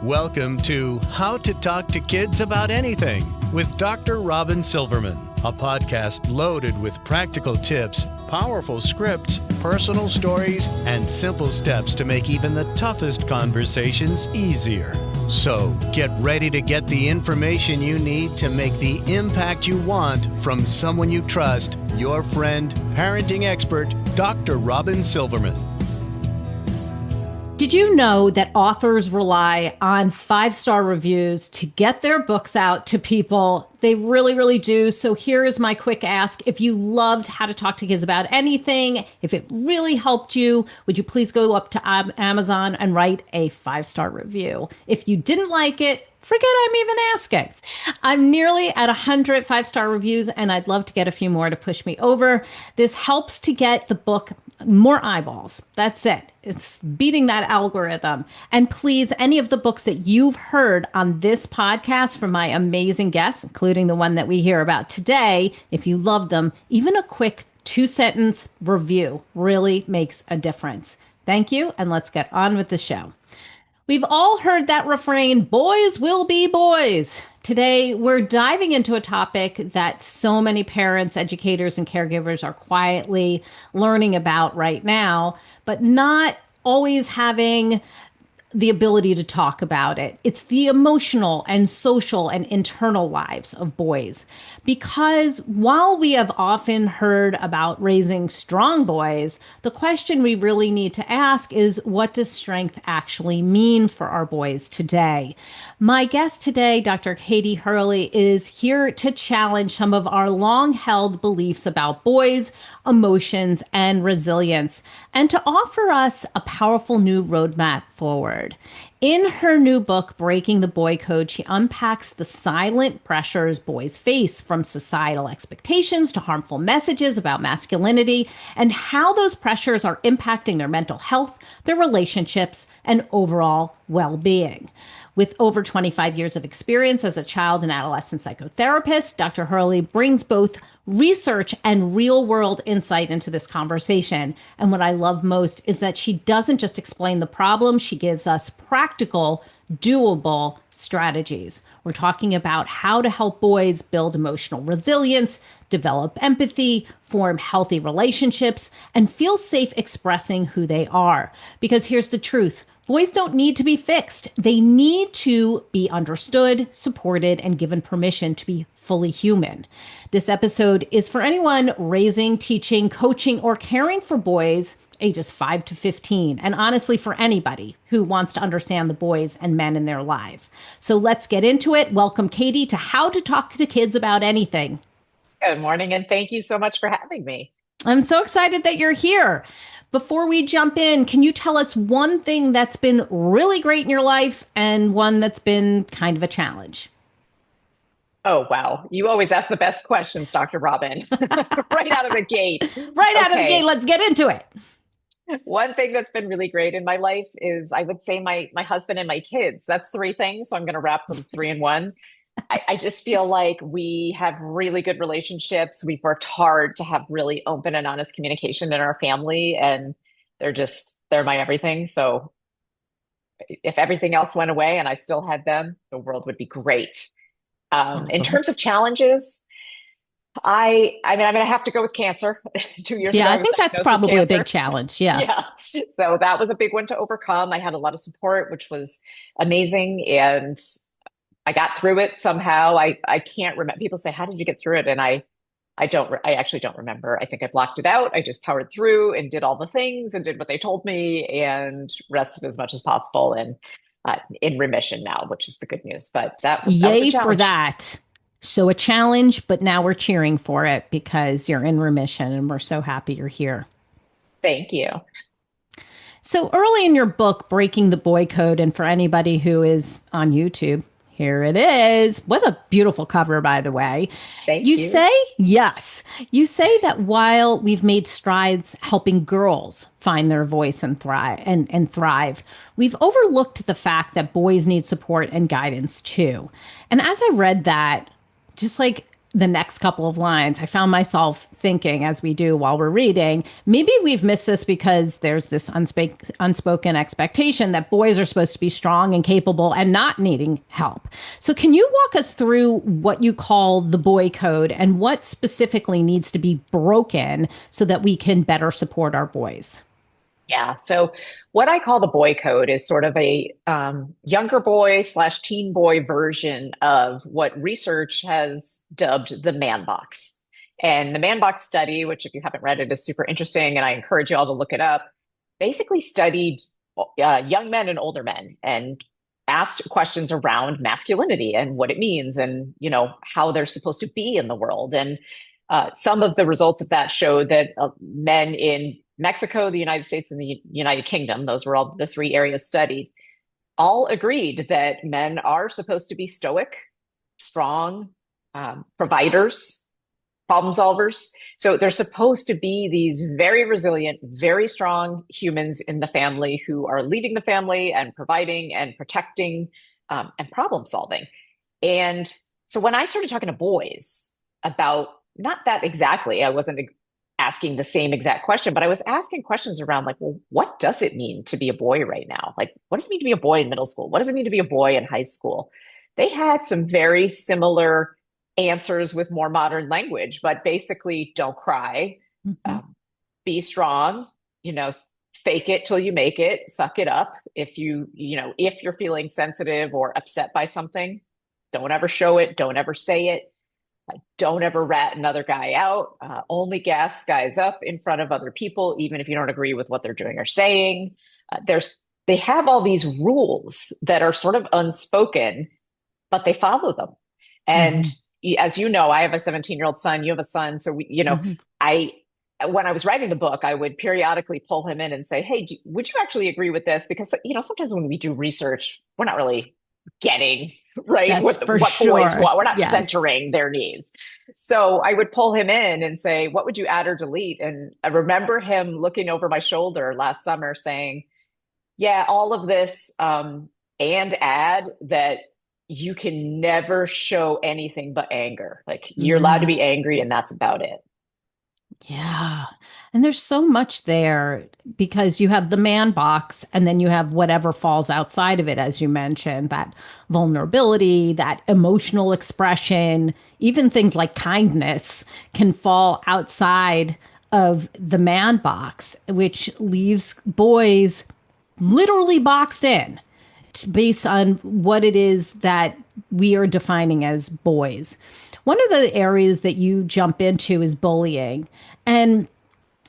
Welcome to How to Talk to Kids About Anything with Dr. Robyn Silverman, a podcast loaded with practical tips, powerful scripts, personal stories, and simple steps to make even the toughest conversations easier. So get ready to get the information you need to make the impact you want from someone you trust, your friend, parenting expert, Dr. Robyn Silverman. Did you know that authors rely on 5-star reviews to get their books out to people? They really, really do. So here is my quick ask. If you loved How to Talk to Kids About Anything, if it really helped you, would you please go up to Amazon and write a 5-star review? If you didn't like it, forget I'm even asking. I'm nearly at 100 5-star reviews, and I'd love to get a few more to push me over. This helps to get the book more eyeballs. That's it. It's beating that algorithm. And please, any of the books that you've heard on this podcast from my amazing guests, including the one that we hear about today, if you love them, even a quick 2-sentence review really makes a difference. Thank you, and let's get on with the show. We've all heard that refrain, boys will be boys. Today, we're diving into a topic that so many parents, educators, and caregivers are quietly learning about right now, but not always having the ability to talk about it. It's the emotional and social and internal lives of boys. Because while we have often heard about raising strong boys, the question we really need to ask is, what does strength actually mean for our boys today? My guest today, Dr. Katie Hurley, is here to challenge some of our long-held beliefs about boys, emotions, and resilience, and to offer us a powerful new roadmap forward. In her new book, Breaking the Boy Code, she unpacks the silent pressures boys face, from societal expectations to harmful messages about masculinity, and how those pressures are impacting their mental health, their relationships, and overall well-being. With over 25 years of experience as a child and adolescent psychotherapist, Dr. Hurley brings both research and real-world insight into this conversation. And what I love most is that she doesn't just explain the problem, she gives us practical, doable strategies. We're talking about how to help boys build emotional resilience, develop empathy, form healthy relationships, and feel safe expressing who they are. Because here's the truth. Boys don't need to be fixed. They need to be understood, supported, and given permission to be fully human. This episode is for anyone raising, teaching, coaching, or caring for boys ages 5 to 15, and honestly for anybody who wants to understand the boys and men in their lives. So let's get into it. Welcome, Katie, to How to Talk to Kids About Anything. Good morning, and thank you so much for having me. I'm so excited that you're here. Before we jump in, can you tell us one thing that's been really great in your life and one that's been kind of a challenge? Oh, wow. You always ask the best questions, Dr. Robyn. Right out of the gate. Out of the gate. Let's get into it. One thing that's been really great in my life is, I would say, my husband and my kids. That's 3 things. So I'm going to wrap them 3 in 1. I just feel like we have really good relationships. We've worked hard to have really open and honest communication in our family, and they're my everything. So if everything else went away and I still had them, the world would be great. Awesome. In terms of challenges, I'm going to have to go with cancer. 2 years ago, I think that's probably a big challenge. Yeah. So that was a big one to overcome. I had a lot of support, which was amazing. And I got through it somehow. I can't remember. People say, how did you get through it? And I actually don't remember. I think I blocked it out. I just powered through and did all the things and did what they told me and rested as much as possible, and in remission now, which is the good news. But that was a challenge. For that. So a challenge, but now we're cheering for it because you're in remission, and we're so happy you're here. Thank you. So early in your book, Breaking the Boy Code, and for anybody who is on YouTube, here it is. What a beautiful cover, by the way. Thank you. You say that while we've made strides helping girls find their voice and thrive, we've overlooked the fact that boys need support and guidance too. And as I read that, just like the next couple of lines, I found myself thinking, as we do while we're reading, maybe we've missed this because there's this unspoken expectation that boys are supposed to be strong and capable and not needing help. So, can you walk us through what you call the boy code and what specifically needs to be broken so that we can better support our boys? Yeah. So what I call the boy code is sort of a younger boy slash teen boy version of what research has dubbed the man box. And the man box study, which if you haven't read it, is super interesting, and I encourage you all to look it up, basically studied young men and older men and asked questions around masculinity and what it means and, how they're supposed to be in the world. And some of the results of that showed that men in Mexico, the United States, and the United Kingdom, those were all the three areas studied, all agreed that men are supposed to be stoic, strong, providers, problem solvers. So they're supposed to be these very resilient, very strong humans in the family who are leading the family and providing and protecting and problem solving. And so when I started talking to boys about not that exactly, I wasn't asking the same exact question, but I was asking questions around like, well, what does it mean to be a boy right now? Like, what does it mean to be a boy in middle school? What does it mean to be a boy in high school? They had some very similar answers with more modern language, but basically don't cry, be strong, fake it till you make it, suck it up. If if you're feeling sensitive or upset by something, don't ever show it. Don't ever say it. Don't ever rat another guy out. Only gas guys up in front of other people, even if you don't agree with what they're doing or saying. They have all these rules that are sort of unspoken, but they follow them. And as you know, I have a 17-year-old son. You have a son, so when I was writing the book, I would periodically pull him in and say, "Hey, would you actually agree with this?" Because sometimes when we do research, we're not really getting right what boys want. We're not centering their needs. So I would pull him in and say, what would you add or delete? And I remember him looking over my shoulder last summer saying, yeah, all of this, and add that you can never show anything but anger. Like you're allowed to be angry and that's about it. Yeah. And there's so much there because you have the man box and then you have whatever falls outside of it, as you mentioned, that vulnerability, that emotional expression, even things like kindness can fall outside of the man box, which leaves boys literally boxed in based on what it is that we are defining as boys. One of the areas that you jump into is bullying. And,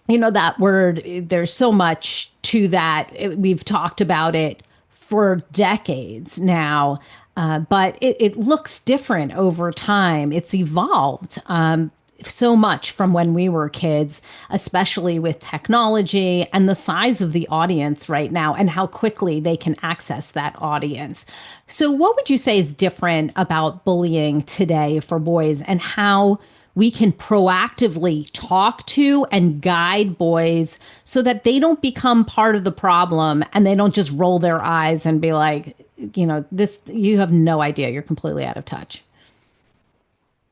that word, there's so much to that. We've talked about it for decades now, but it looks different over time. It's evolved so much from when we were kids, especially with technology and the size of the audience right now and how quickly they can access that audience. So what would you say is different about bullying today for boys and how we can proactively talk to and guide boys so that they don't become part of the problem and they don't just roll their eyes and be like, this, you have no idea, you're completely out of touch?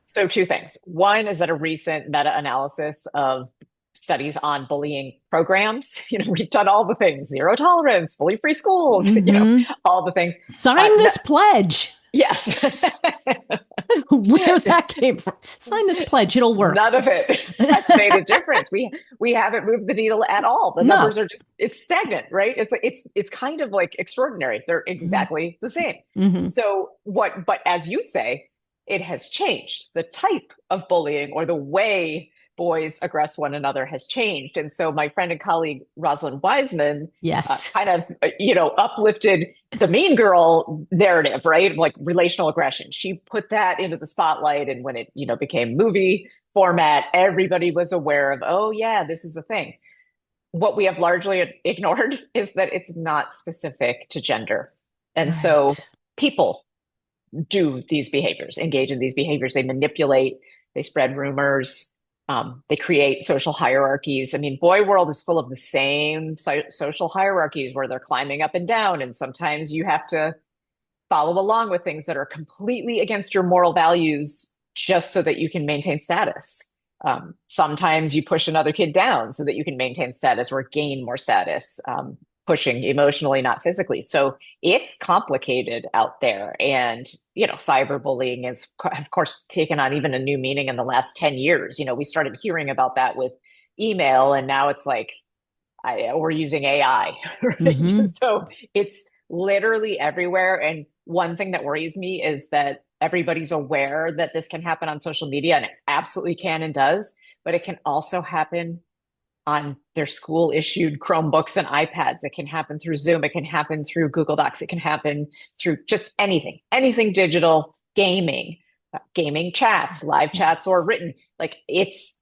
So two things. One is that a recent meta-analysis of studies on bullying programs, we've done all the things, zero tolerance, fully free schools, all the things. Sign this pledge. Yes. Where that came from. Sign this pledge. It'll work. None of it has made a difference. We haven't moved the needle at all. The numbers are it's stagnant, right? It's kind of like extraordinary. They're exactly the same. So but as you say, it has changed. The type of bullying or the way boys aggress one another has changed. And so my friend and colleague, Rosalind Wiseman, kind of, uplifted the mean girl narrative, right? Like relational aggression. She put that into the spotlight. And when it, became movie format, everybody was aware of, oh yeah, this is a thing. What we have largely ignored is that it's not specific to gender. And so people do these behaviors, engage in these behaviors. They manipulate, they spread rumors, they create social hierarchies. I mean, boy world is full of the same social hierarchies where they're climbing up and down. And sometimes you have to follow along with things that are completely against your moral values just so that you can maintain status. Sometimes you push another kid down so that you can maintain status or gain more status, pushing emotionally, not physically. So it's complicated out there. And, cyberbullying has, of course, taken on even a new meaning in the last 10 years. We started hearing about that with email, and now it's like, we're using AI, right? Mm-hmm. So it's literally everywhere. And one thing that worries me is that everybody's aware that this can happen on social media, and it absolutely can and does, but it can also happen on their school issued Chromebooks and iPads. It can happen through Zoom. It can happen through Google Docs. It can happen through just anything digital, gaming chats, live chats, or written. Like it's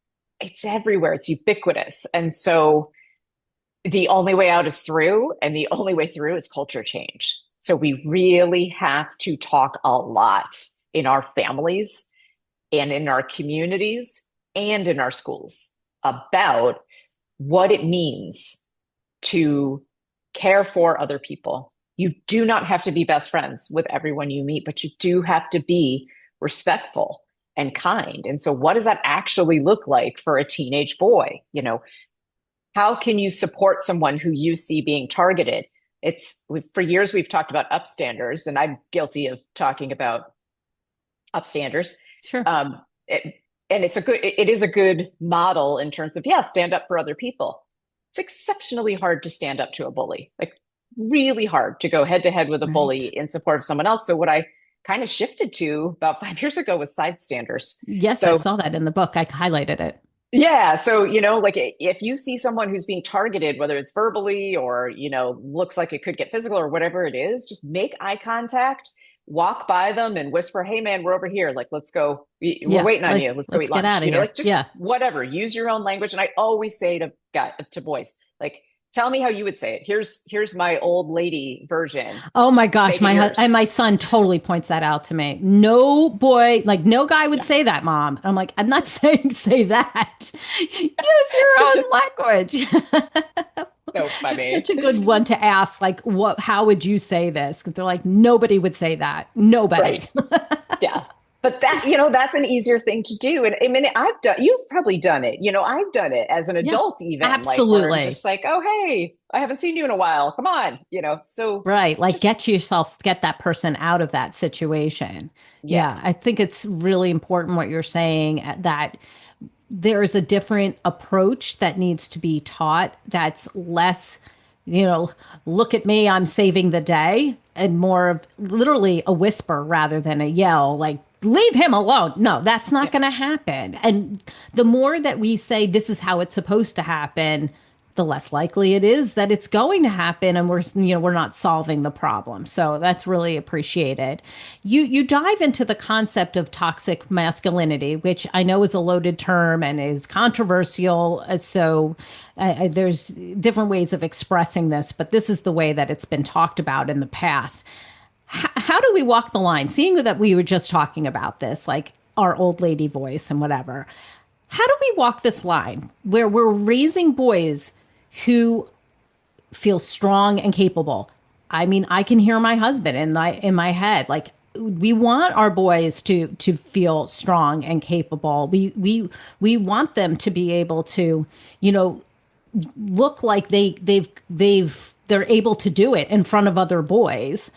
everywhere. It's ubiquitous. And so the only way out is through, and the only way through is culture change. So we really have to talk a lot in our families and in our communities and in our schools about what it means to care for other people. You do not have to be best friends with everyone you meet, but you do have to be respectful and kind. And so what does that actually look like for a teenage boy? How can you support someone who you see being targeted? For years, we've talked about upstanders, and I'm guilty of talking about upstanders. Sure. It is a good model in terms of, stand up for other people. It's exceptionally hard to stand up to a bully, like really hard to go head to head with a bully in support of someone else. So what I kind of shifted to about 5 years ago was side standers. Yes, I saw that in the book. I highlighted it. Yeah. So, like if you see someone who's being targeted, whether it's verbally or, looks like it could get physical or whatever it is, just make eye contact, walk by them and whisper, "Hey man, we're over here. Like, let's go. We're waiting on you. Let's go eat lunch." Get out of here. Like just whatever, use your own language. And I always say to boys, like, tell me how you would say it. Here's my old lady version. Oh my gosh, my son totally points that out to me. No boy, like no guy would say that, Mom. I'm like, I'm not saying say that. Use your own language. So funny. Such a good one to ask. Like, how would you say this? Because they're like, nobody would say that. Nobody. Right. Yeah. But that's an easier thing to do. And I mean, you've probably done it. I've done it as an adult, even. Absolutely. Like, just like, oh, hey, I haven't seen you in a while. Come on. So. Right. Like get that person out of that situation. Yeah. I think it's really important what you're saying, that there is a different approach that needs to be taught that's less, look at me, I'm saving the day, and more of literally a whisper rather than a yell, like, leave him alone. No, that's not going to happen. And the more that we say this is how it's supposed to happen, the less likely it is that it's going to happen, and we're not solving the problem. So that's really appreciated. You dive into the concept of toxic masculinity, which I know is a loaded term and is controversial. So there's different ways of expressing this, but this is the way that it's been talked about in the past. How do we walk the line? Seeing that we were just talking about this, like our old lady voice and whatever. How do we walk this line where we're raising boys who feel strong and capable? I mean, I can hear my husband in my head. Like, we want our boys to feel strong and capable. We want them to be able to, look like they're able to do it in front of other boys,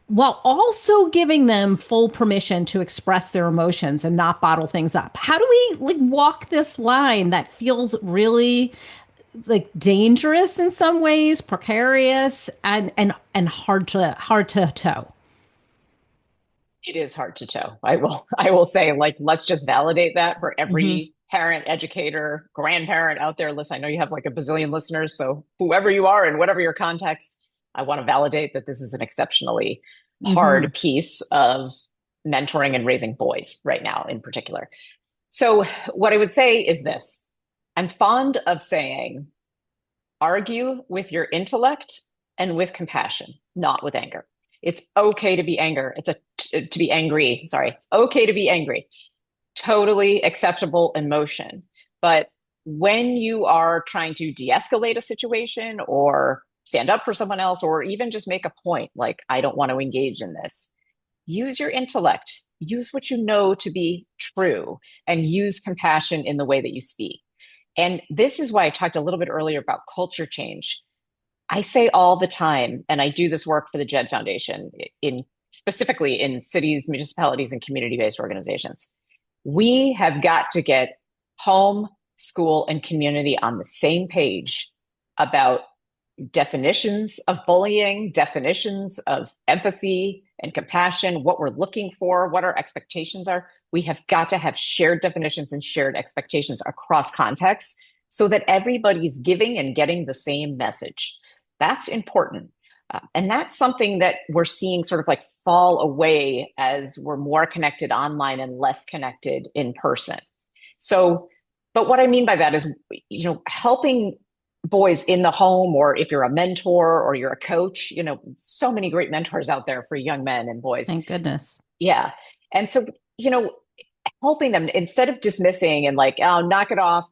while also giving them full permission to express their emotions and not bottle things up. How do we walk this line that feels really dangerous in some ways, precarious, and hard to toe? It is hard to toe. I will say, let's just validate that for every parent, educator, grandparent out there. Listen, I know you have like a bazillion listeners, so whoever you are and whatever your context, I want to validate that this is an exceptionally hard piece of mentoring and raising boys right now in particular. So what I would say is this. I'm fond of saying, argue with your intellect and with compassion, not with anger. It's okay to be angry. To be angry. Sorry. It's okay to be angry. Totally acceptable emotion. But when you are trying to de-escalate a situation or stand up for someone else, or even just make a point, like, I don't want to engage in this, use your intellect, use what you know to be true and use compassion in the way that you speak. And this is why I talked a little bit earlier about culture change. I say all the time, and I do this work for the Jed Foundation in specifically in cities, municipalities, and community-based organizations. We have got to get home, school, and community on the same page about definitions of bullying, definitions of empathy and compassion, what we're looking for, what our expectations are. We have got to have shared definitions and shared expectations across contexts so that everybody's giving and getting the same message. That's important. And that's something that we're seeing sort of like fall away as we're more connected online and less connected in person. So, but what I mean by that is, helping boys in the home, or if you're a mentor or you're a coach, so many great mentors out there for young men and boys. Thank goodness. Yeah. And so, helping them instead of dismissing and like, oh, knock it off,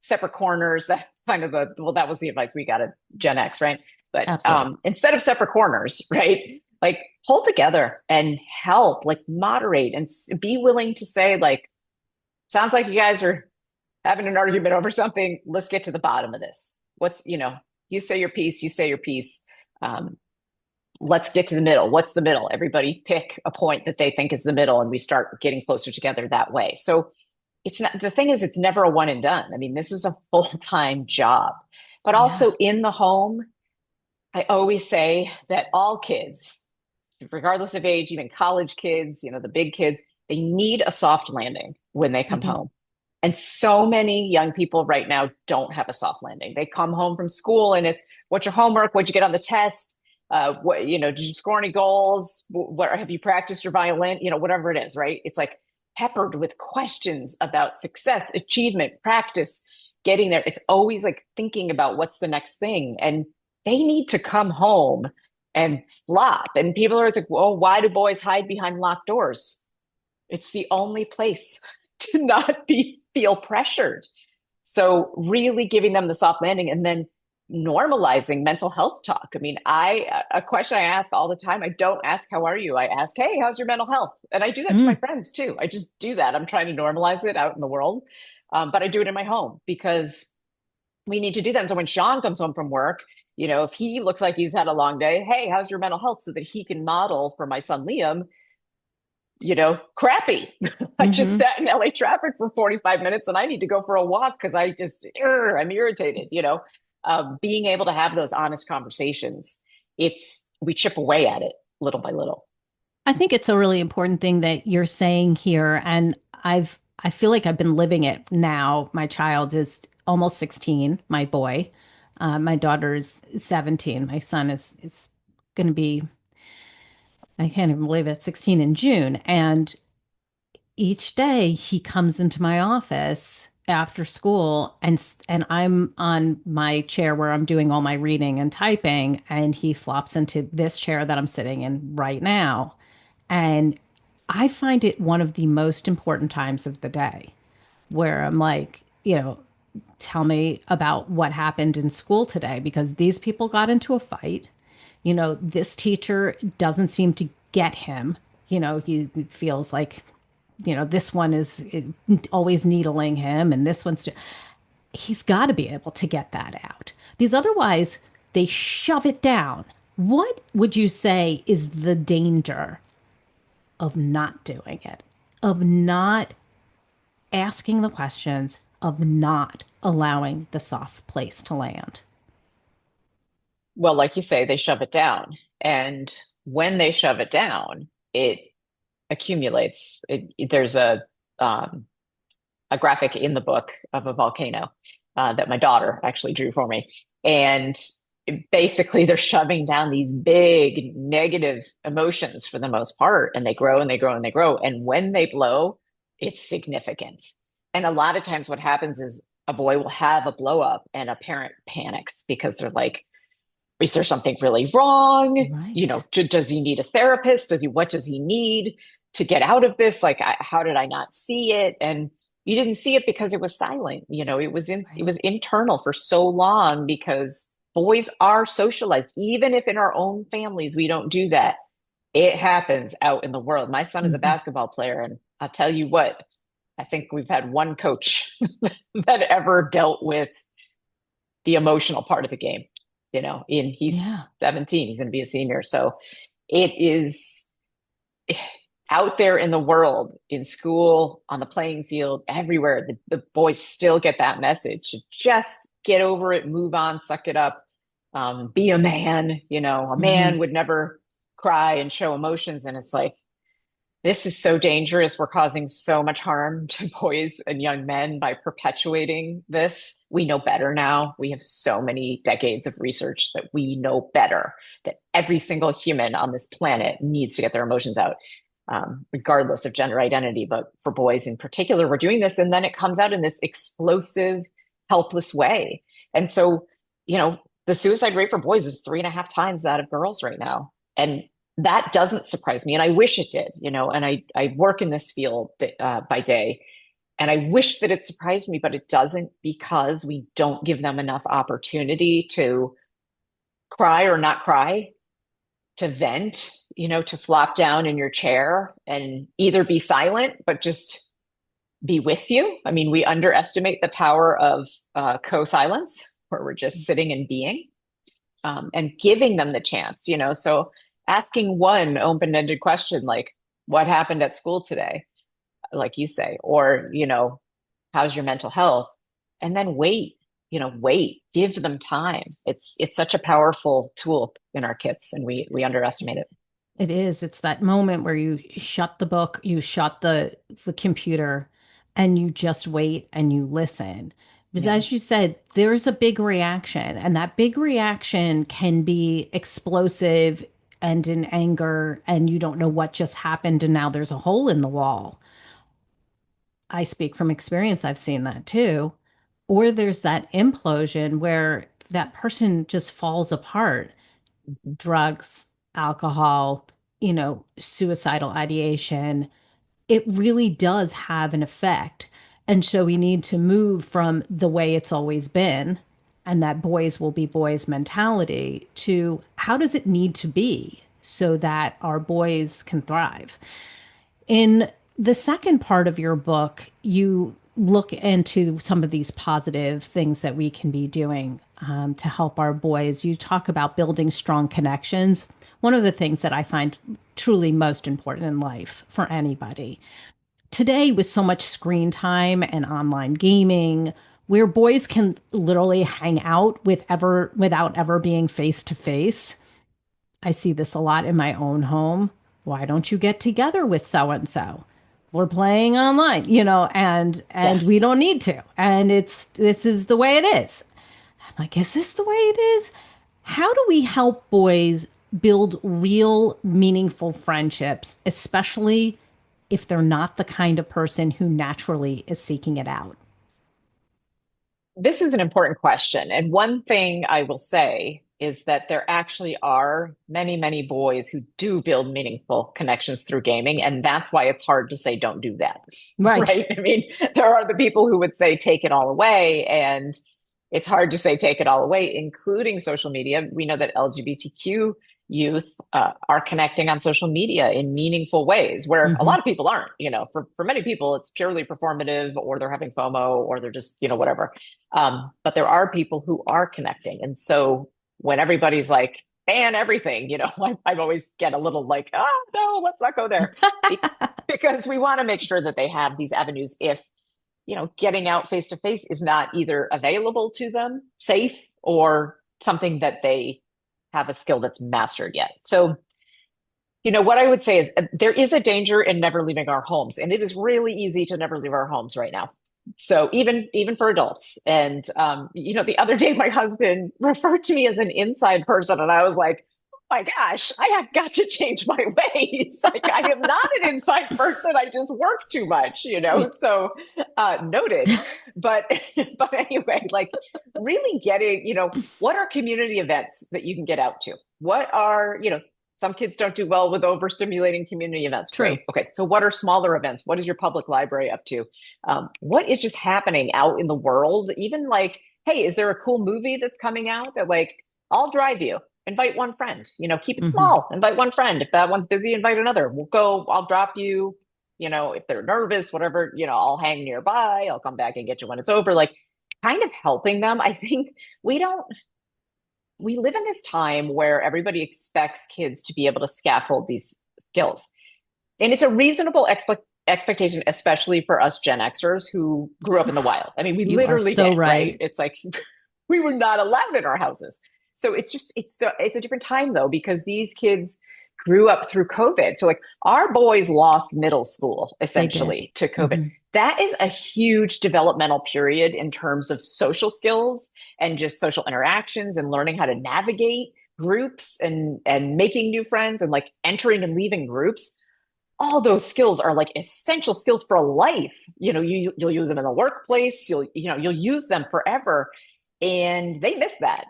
separate corners. That's kind of that was the advice we got at Gen X, right? But instead of separate corners, right? Like pull together and help, like moderate and be willing to say, like, sounds like you guys are having an argument over something. Let's get to the bottom of this. You say your piece, you say your piece. Let's get to the middle. What's the middle? Everybody pick a point that they think is the middle, and we start getting closer together that way. So the thing is, it's never a one and done. I mean, this is a full-time job, but also in the home, I always say that all kids, regardless of age, even college kids, the big kids, they need a soft landing when they come home. And so many young people right now don't have a soft landing. They come home from school and it's, what's your homework? What'd you get on the test? Did you score any goals? What have you practiced your violin? Whatever it is, right? It's like peppered with questions about success, achievement, practice, getting there. It's always like thinking about what's the next thing. And they need to come home and flop. And people are like, well, why do boys hide behind locked doors? It's the only place to not feel pressured. So really giving them the soft landing and then normalizing mental health talk. I mean, a question I ask all the time, I don't ask, how are you? I ask, hey, how's your mental health? And I do that to my friends too. I just do that. I'm trying to normalize it out in the world. But I do it in my home because we need to do that. And so when Sean comes home from work, if he looks like he's had a long day, hey, how's your mental health? So that he can model for my son, Liam, crappy. I just sat in LA traffic for 45 minutes and I need to go for a walk because I'm irritated, being able to have those honest conversations. We chip away at it little by little. I think it's a really important thing that you're saying here. And I feel like I've been living it now. My child is almost 16, my boy. My daughter is 17. My son is going to be, I can't even believe it, 16 in June. And each day he comes into my office after school and I'm on my chair where I'm doing all my reading and typing, and he flops into this chair that I'm sitting in right now. And I find it one of the most important times of the day where I'm like, tell me about what happened in school today, because these people got into a fight. This teacher doesn't seem to get him. He feels like, this one is always needling him and this one's, he's got to be able to get that out, because otherwise they shove it down. What would you say is the danger of not doing it, of not asking the questions, of not allowing the soft place to land? Well, like you say, they shove it down. And when they shove it down, it accumulates. There's a graphic in the book of a volcano that my daughter actually drew for me. And basically they're shoving down these big negative emotions for the most part, and they grow and they grow and they grow. And when they blow, it's significant. And a lot of times what happens is a boy will have a blow up and a parent panics because they're like, is there something really wrong? Right. Does he need a therapist? What does he need to get out of this? Like, how did I not see it? And you didn't see it because it was silent. It was internal for so long, because boys are socialized. Even if in our own families we don't do that, It happens out in the world. My son is a Mhm. basketball player, and I'll tell you what, I think we've had one coach that ever dealt with the emotional part of the game. He's Yeah. 17, he's going to be a senior. So it is out there in the world, in school, on the playing field, everywhere. The boys still get that message. Just get over it, move on, suck it up, be a man. A Hmm. man would never cry and show emotions. And it's like, this is so dangerous. We're causing so much harm to boys and young men by perpetuating this. We know better now. We have so many decades of research that we know better, that every single human on this planet needs to get their emotions out, regardless of gender identity. But for boys in particular, we're doing this. And then it comes out in this explosive, helpless way. And so, the suicide rate for boys is 3.5 times that of girls right now. And that doesn't surprise me. And I wish it did, and I work in this field by day. And I wish that it surprised me, but it doesn't, because we don't give them enough opportunity to cry or not cry, to vent, to flop down in your chair and either be silent, but just be with you. I mean, we underestimate the power of co-silence, where we're just sitting and being, and giving them the chance, So asking one open-ended question like, what happened at school today? Like you say, or, how's your mental health? And then wait, give them time. It's such a powerful tool in our kids, and we underestimate it. It is. It's that moment where you shut the book, you shut the computer, and you just wait and you listen. Because Yeah. as you said, there's a big reaction, and that big reaction can be explosive and in anger, and you don't know what just happened, and now there's a hole in the wall. I speak from experience, I've seen that too. Or there's that implosion where that person just falls apart. Mhm. Drugs, alcohol, suicidal ideation, it really does have an effect. And so we need to move from the way it's always been, and that boys will be boys mentality, to how does it need to be so that our boys can thrive. In the second part of your book, you look into some of these positive things that we can be doing to help our boys. You talk about building strong connections. One of the things that I find truly most important in life for anybody. Today, with so much screen time and online gaming, where boys can literally hang out without ever being face to face, I see this a lot in my own home. Why don't you get together with so and so? We're playing online, and we Yes. don't need to. And this is the way it is. I'm like, is this the way it is? How do we help boys build real, meaningful friendships, especially if they're not the kind of person who naturally is seeking it out? This is an important question. And one thing I will say is that there actually are many, many boys who do build meaningful connections through gaming. And that's why it's hard to say, don't do that. Right. Right. I mean, there are the people who would say, take it all away. And it's hard to say, take it all away, including social media. We know that LGBTQ youth are connecting on social media in meaningful ways, where a Hmm. lot of people aren't. For many people, it's purely performative, or they're having FOMO, or they're just, whatever. But there are people who are connecting. And so when everybody's like, ban everything, I always get a little like, oh, no, let's not go there. Because we want to make sure that they have these avenues if, getting out face to face is not either available to them, safe, or something that they have a skill that's mastered yet. So, what I would say is there is a danger in never leaving our homes, and it is really easy to never leave our homes right now. So even for adults, and the other day my husband referred to me as an inside person, and I was like, oh my gosh, I have got to change my ways. Like, I am not an inside person. I just work too much. So noted. But but anyway, like really getting, what are community events that you can get out to? What are, some kids don't do well with overstimulating community events. True. Great. Okay. So what are smaller events? What is your public library up to? What is just happening out in the world? Even like, hey, is there a cool movie that's coming out that like, I'll drive you? invite one friend, keep it Hmm. small, invite one friend. If that one's busy, invite another. I'll drop you, if they're nervous, whatever, I'll hang nearby. I'll come back and get you when it's over. Like kind of helping them. I think we don't, we live in this time where everybody expects kids to be able to scaffold these skills. And it's a reasonable expectation, especially for us Gen Xers who grew up in the wild. I mean, we You are literally so did, right? right. It's like we were not allowed in our houses. So it's a different time though, because these kids grew up through COVID. So like our boys lost middle school They did. essentially to COVID. Hmm. That is a huge developmental period in terms of social skills and just social interactions and learning how to navigate groups and making new friends and like entering and leaving groups. All those skills are like essential skills for life. You'll use them in the workplace. You'll use them forever, and they miss that.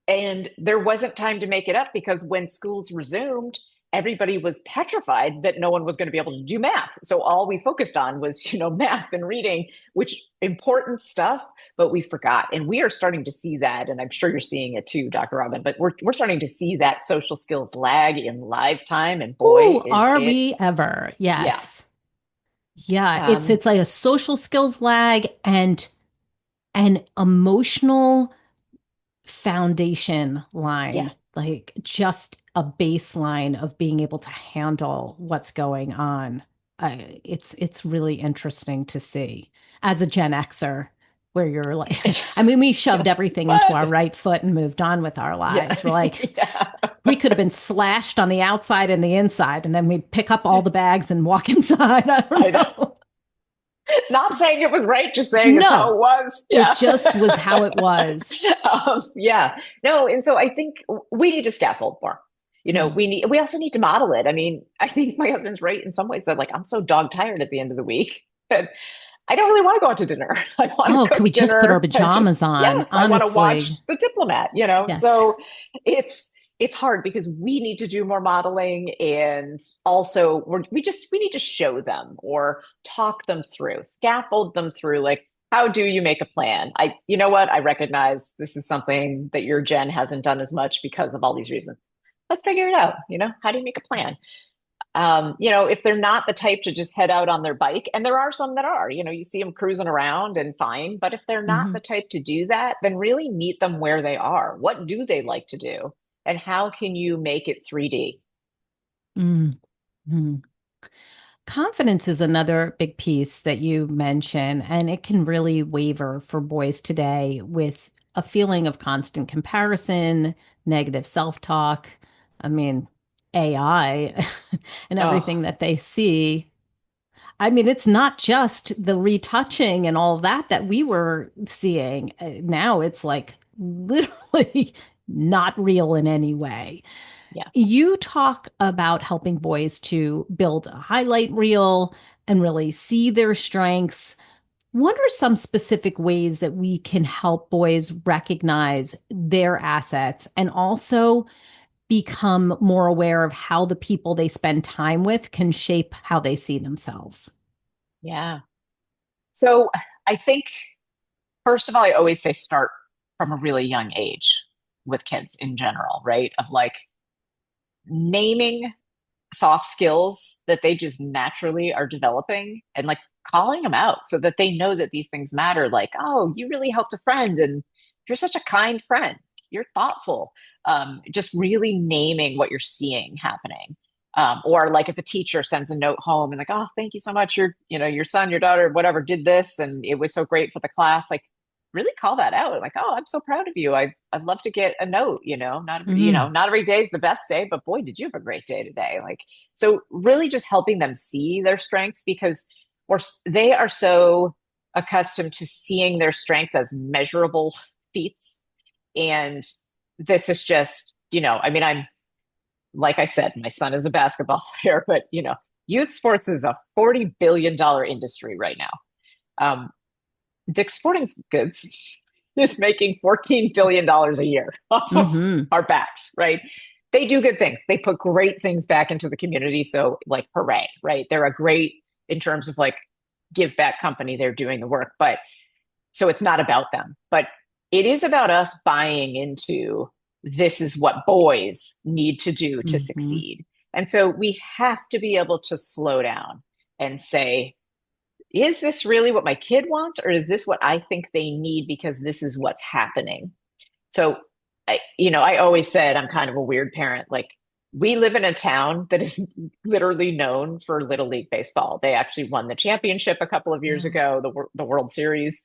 And there wasn't time to make it up because when schools resumed, everybody was petrified that no one was going to be able to do math. So all we focused on was, math and reading, which important stuff, but we forgot. And we are starting to see that. And I'm sure you're seeing it too, Dr. Robyn, but we're starting to see that social skills lag in live time. And boy, Ooh, is are it, we ever? yeah. Yes. Yeah, it's Um, it's like a social skills lag and an emotional foundation yeah. line, like just a baseline of being able to handle what's going on. It's really interesting to see as a Gen Xer, where you're like, I mean, we shoved everything into our But right foot and moved on with our yeah, lives. We're like, yeah. we could have been slashed on the outside and the inside, and then we'd pick up all the bags and walk inside. I I don't know. know. Not saying it was right, just saying it's how No, it was. it Yeah. just was how it was. Yeah. No, and so I think we need to scaffold more. Yeah. We also need to model it. I mean, I think my husband's right in some ways that like I'm so dog tired at the end of the week that I don't really want to go out to dinner. I want to Oh, could we cook just put our dinner and just pajamas on? yes, I want to watch Honestly. The Diplomat. Yes. So it's hard because we need to do more modeling and also we need to show them or talk them through, scaffold them through like how do you make a plan? You know what? I recognize this is something that your gen hasn't done as much because of all these reasons. Let's figure it out. How do you make a plan? If they're not the type to just head out on their bike, and there are some that are, you see them cruising around and fine, but if they're not Hmm. the type to do that, then really meet them where they are. What do they like to do? And how can you make it 3D? Mm-hmm. Confidence is another big piece that you mention, and it can really waver for boys today with a feeling of constant comparison, negative self talk. I mean, AI and everything Oh, that they see. I mean, it's not just the retouching and all of that we were seeing. Now it's like literally not real in any way. yeah. You talk about helping boys to build a highlight reel and really see their strengths. What are some specific ways that we can help boys recognize their assets and also become more aware of how the people they spend time with can shape how they see themselves? Yeah. So I think, first of all, I always say start from a really young age with kids in general, right? Of like naming soft skills that they just naturally are developing and like calling them out so that they know that these things matter. Like, oh, you really helped a friend and you're such a kind friend. You're thoughtful. Just really naming what you're seeing happening. Or like if a teacher sends a note home and like, oh, thank you so much. Your son, your daughter, whatever did this and it was so great for the class. Like really call that out. Like, oh, I'm so proud of you. I'd love to get a note, Mm-hmm. not every day is the best day, but boy, did you have a great day today. Like, so really just helping them see their strengths because they are so accustomed to seeing their strengths as measurable feats. And this is just, I mean, I'm, like I said, my son is a basketball player, but youth sports is a $40 billion industry right now. Dick's Sporting Goods is making $14 billion a year off of Mm-hmm. our backs, right? They do good things. They put great things back into the community. So, like, hooray, right? They're a great, in terms of like, give back company. They're doing the work. But so it's not about them, but it is about us buying into this is what boys need to do to Hmm. succeed. And so we have to be able to slow down and say, is this really what my kid wants, or is this what I think they need because this is what's happening? So, I always said I'm kind of a weird parent. Like, we live in a town that is literally known for Little League Baseball. They actually won the championship a couple of years Yeah. ago, the World Series.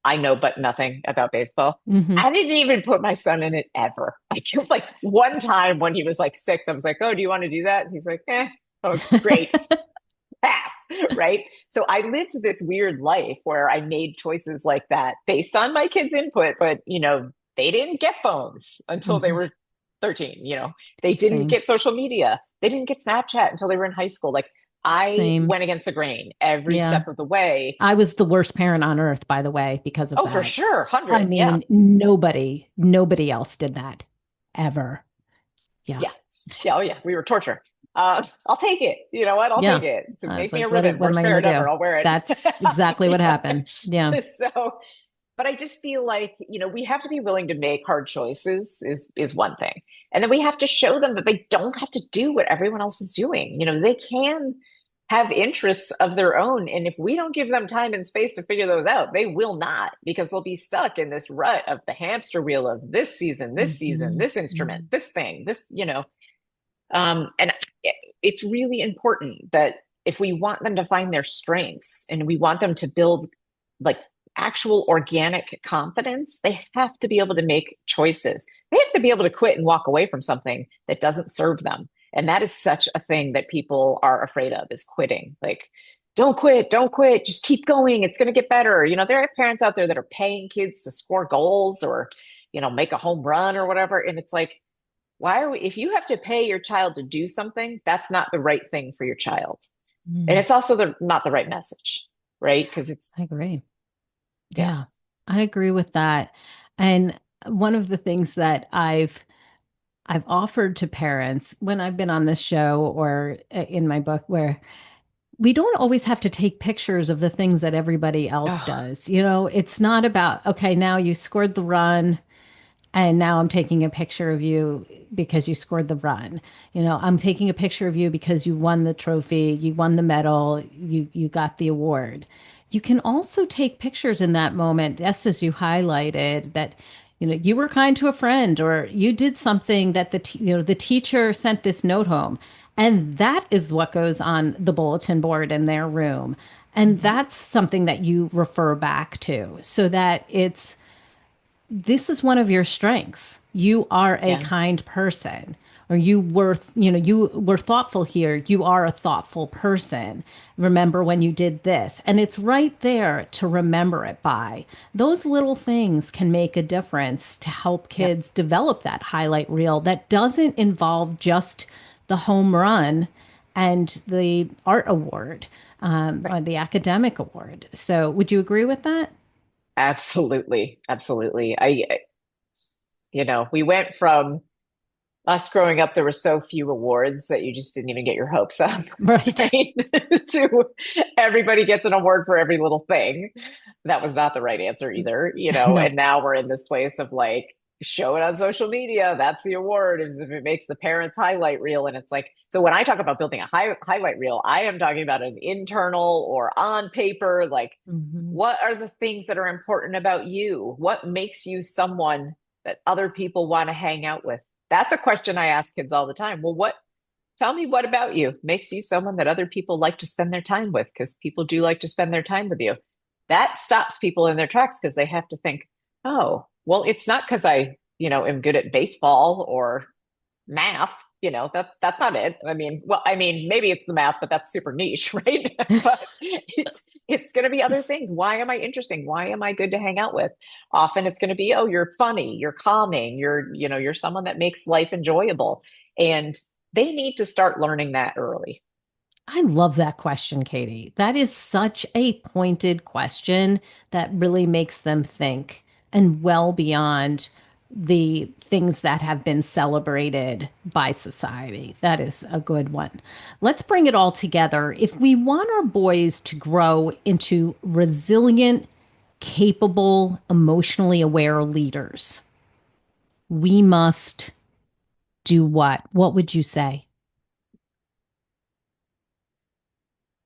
I know but nothing about baseball. Hmm. I didn't even put my son in it ever. Like, it was like one time when he was like 6, I was like, "Oh, do you want to do that?" And he's like, "Oh, great, pass." Right. So I lived this weird life where I made choices like that based on my kids' input, but they didn't get phones until they Hmm. were 13. They didn't Same, get social media. They didn't get Snapchat until they were in high school. Like, I same. went against the grain every Yeah. step of the way. I was the worst parent on earth, by the way, because of Oh, for that. sure. I 100. Yeah. mean, nobody else did that ever. Yeah. Yeah. Yeah. Oh, yeah. We were torture. I'll take it. You know what? I'll take Yeah. it. So I was make me like, a ribbon. what am Worst I going to parent ever. do? I'll wear it. That's exactly what happened. Yeah. So, but I just feel like, we have to be willing to make hard choices is one thing. And then we have to show them that they don't have to do what everyone else is doing. They can have interests of their own. And if we don't give them time and space to figure those out, they will not, because they'll be stuck in this rut of the hamster wheel of this season, Hmm. this instrument, this thing, and it's really important that if we want them to find their strengths and we want them to build like actual organic confidence, they have to be able to make choices. They have to be able to quit and walk away from something that doesn't serve them. And that is such a thing that people are afraid of, is quitting. Like, don't quit, just keep going. It's going to get better. There are parents out there that are paying kids to score goals or, make a home run or whatever. And it's like, why are we, if you have to pay your child to do something, that's not the right thing for your child. And Mm, it's also not the right message, right? Because it's, I agree. yeah. Yeah, I agree with that. And one of the things that I've offered to parents when I've been on this show or in my book, where we don't always have to take pictures of the things that everybody else Oh, does. It's not about, okay, now you scored the run and now I'm taking a picture of you because you scored the run. I'm taking a picture of you because you won the trophy, you won the medal, you got the award. You can also take pictures in that moment, just as you highlighted that you were kind to a friend or you did something that the teacher sent this note home, and that is what goes on the bulletin board in their room. And mhm. that's something that you refer back to so that this is one of your strengths. You are a Yeah. kind person, or you were thoughtful here. You are a thoughtful person. Remember when you did this. And it's right there to remember it by. Those little things can make a difference to help Yep. kids develop that highlight reel that doesn't involve just the home run and the art award, Right. or the academic award. So, would you agree with that? Absolutely. Absolutely. We went from us growing up, there were so few awards that you just didn't even get your hopes up, Right. right? To everybody gets an award for every little thing. That was not the right answer either. No. And now we're in this place of like, show it on social media. That's the award, as if it makes the parents' highlight reel. And it's like, so when I talk about building a highlight reel, I am talking about an internal or on paper, like, Mhm. what are the things that are important about you? What makes you someone that other people want to hang out with? That's a question I ask kids all the time. Well, tell me what about you makes you someone that other people like to spend their time with? Because people do like to spend their time with you. That stops people in their tracks because they have to think, oh, well, it's not because I am good at baseball or math. That's not it. I mean, maybe it's the math, but that's super niche, right? But it's going to be other things. Why am I interesting? Why am I good to hang out with? Often it's going to be, oh, you're funny, you're calming, you're someone that makes life enjoyable, and they need to start learning that early. I love that question, Katie. That is such a pointed question that really makes them think and well beyond the things that have been celebrated by society. That is a good one. Let's bring it all together. If we want our boys to grow into resilient, capable, emotionally aware leaders, we must do what? What would you say?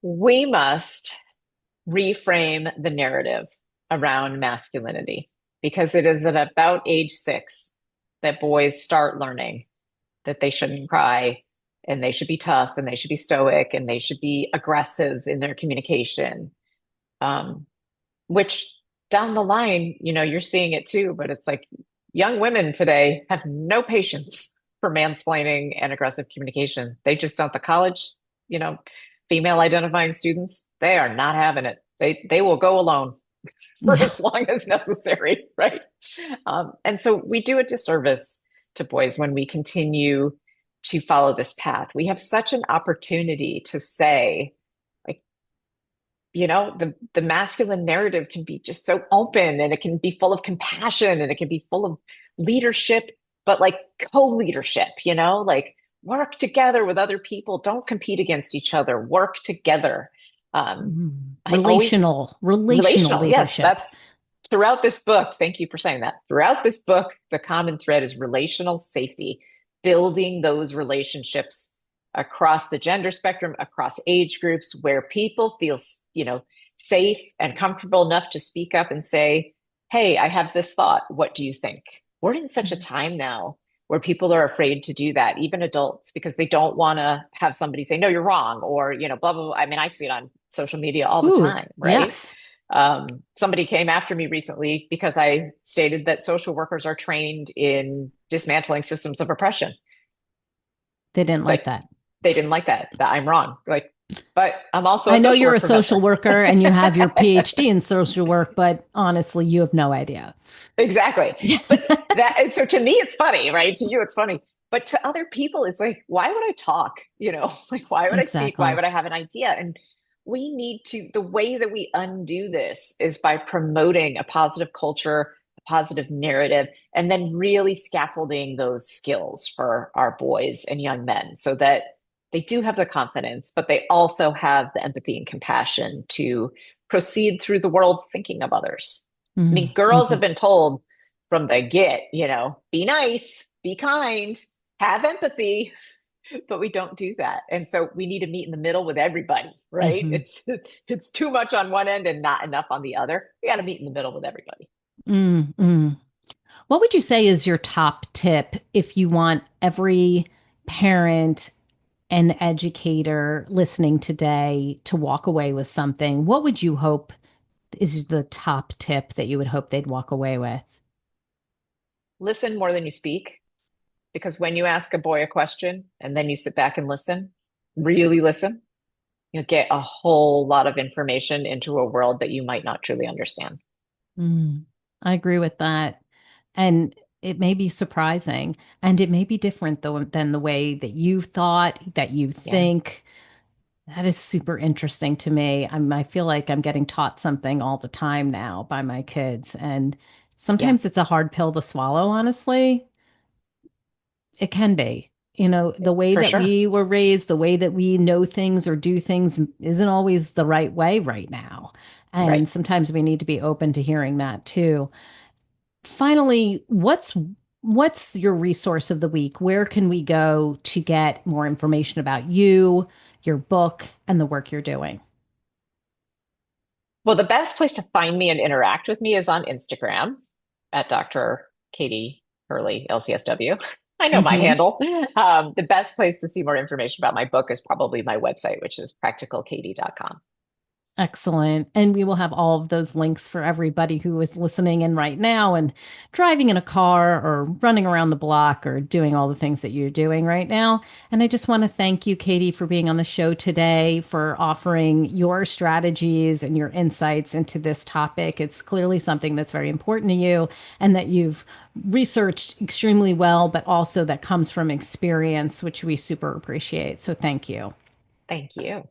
We must reframe the narrative around masculinity because it is at about age 6 that boys start learning that they shouldn't cry and they should be tough and they should be stoic and they should be aggressive in their communication. Um, which down the line, you're seeing it too, but it's like young women today have no patience for mansplaining and aggressive communication. They just don't. The college, you know, female identifying students, they are not having it. They will go alone for Yeah. as long as necessary, right? And so we do a disservice to boys when we continue to follow this path. We have such an opportunity to say, like, the masculine narrative can be just so open and it can be full of compassion and it can be full of leadership, but like co-leadership, like work together with other people. Don't compete against each other. Work together. I always Relational relational. Yes, leadership. that's throughout this book. Thank you for saying that. Throughout this book, the common thread is relational safety, building those relationships across the gender spectrum, across age groups, where people feel, safe and comfortable enough to speak up and say, "Hey, I have this thought. What do you think?" We're in such a time now where people are afraid to do that, even adults, because they don't want to have somebody say, "No, you're wrong," or, blah, blah, blah. I mean, I see it on social media all the Ooh, time, right? yes. Somebody came after me recently because I stated that social workers are trained in dismantling systems of oppression. They didn't It's like like, that. they didn't like that I'm wrong. Like, but I'm also I a know social you're work a social professor. worker and you have your PhD in social work, but honestly, you have no idea. Exactly. But so to me, it's funny, right? To you, it's funny. But to other people, it's like, why would I talk? Like, why would I speak? Why Exactly. would I have an idea? And we need to, the way that we undo this is by promoting a positive culture, a positive narrative, and then really scaffolding those skills for our boys and young men so that they do have the confidence, but they also have the empathy and compassion to proceed through the world thinking of others. I mean, girls Mm-hmm. have been told from the get, be nice, be kind, have empathy, but we don't do that. And so we need to meet in the middle with everybody, right? Mm-hmm. It's too much on one end and not enough on the other. We got to meet in the middle with everybody. Mm-hmm. What would you say is your top tip if you want every parent and educator listening today to walk away with something? What would you hope is the top tip that you would hope they'd walk away with? Listen more than you speak, because when you ask a boy a question and then you sit back and listen, really listen, you'll get a whole lot of information into a world that you might not truly understand. Mm, I agree with that. And it may be surprising and it may be different though than the way that you thought, that you Yeah. think. That is super interesting to me. I feel like I'm getting taught something all the time now by my kids. And Yeah, sometimes it's a hard pill to swallow, honestly. It can be. The way for that sure. we were raised, the way that we know things or do things isn't always the right way right now. Right. And sometimes we need to be open to hearing that too. Finally, what's your resource of the week? Where can we go to get more information about you, your book, and the work you're doing? Well, the best place to find me and interact with me is on Instagram at Dr. Katie Hurley, LCSW. I know my Hmm. handle. The best place to see more information about my book is probably my website, which is practicalkatie.com. Excellent. And we will have all of those links for everybody who is listening in right now and driving in a car or running around the block or doing all the things that you're doing right now. And I just want to thank you, Katie, for being on the show today, for offering your strategies and your insights into this topic. It's clearly something that's very important to you and that you've researched extremely well, but also that comes from experience, which we super appreciate. So thank you. Thank you.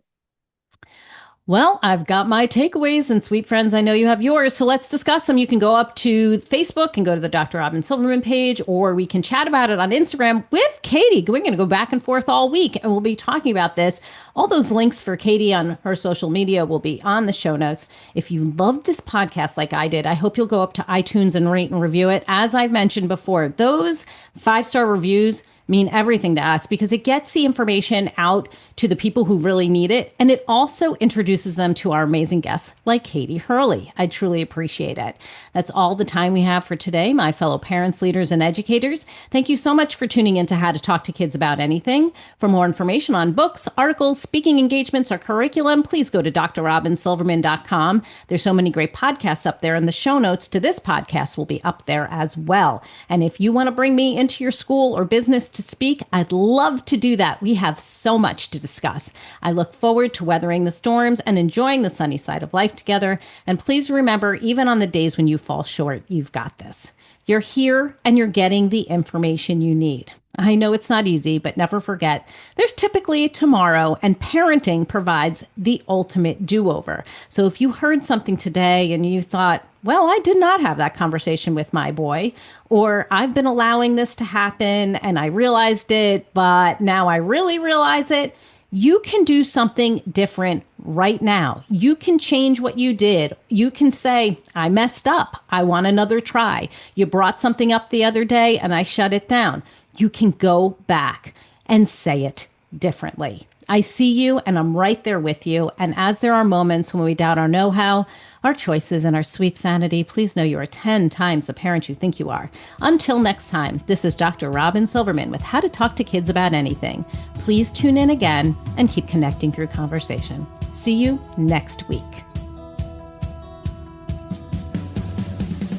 Well, I've got my takeaways, and sweet friends, I know you have yours. So let's discuss them. You can go up to Facebook and go to the Dr. Robyn Silverman page, or we can chat about it on Instagram with Katie. We're going to go back and forth all week, and we'll be talking about this. All those links for Katie on her social media will be on the show notes. If you loved this podcast like I did, I hope you'll go up to iTunes and rate and review it. As I've mentioned before, those 5-star reviews mean everything to us because it gets the information out to the people who really need it. And it also introduces them to our amazing guests like Katie Hurley. I truly appreciate it. That's all the time we have for today, my fellow parents, leaders, and educators. Thank you so much for tuning in to How to Talk to Kids About Anything. For more information on books, articles, speaking engagements, or curriculum, please go to drrobynsilverman.com. There's so many great podcasts up there, and the show notes to this podcast will be up there as well. And if you want to bring me into your school or business to speak, I'd love to do that. We have so much to discuss. I look forward to weathering the storms and enjoying the sunny side of life together. And please remember, even on the days when you fall short, you've got this. You're here and you're getting the information you need. I know it's not easy, but never forget, there's typically a tomorrow, and parenting provides the ultimate do-over. So if you heard something today and you thought, well, I did not have that conversation with my boy, or I've been allowing this to happen and I realized it, but now I really realize it, you can do something different right now. You can change what you did. You can say, I messed up. I want another try. You brought something up the other day and I shut it down. You can go back and say it differently. I see you and I'm right there with you. And as there are moments when we doubt our know-how, our choices, and our sweet sanity, please know you are 10 times the parent you think you are. Until next time, this is Dr. Robyn Silverman with How to Talk to Kids About Anything. Please tune in again and keep connecting through conversation. See you next week.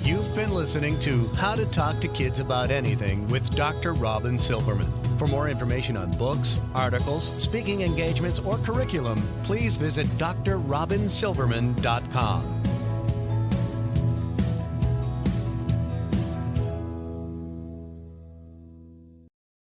You've been listening to How to Talk to Kids About Anything with Dr. Robyn Silverman. For more information on books, articles, speaking engagements, or curriculum, please visit drrobynsilverman.com.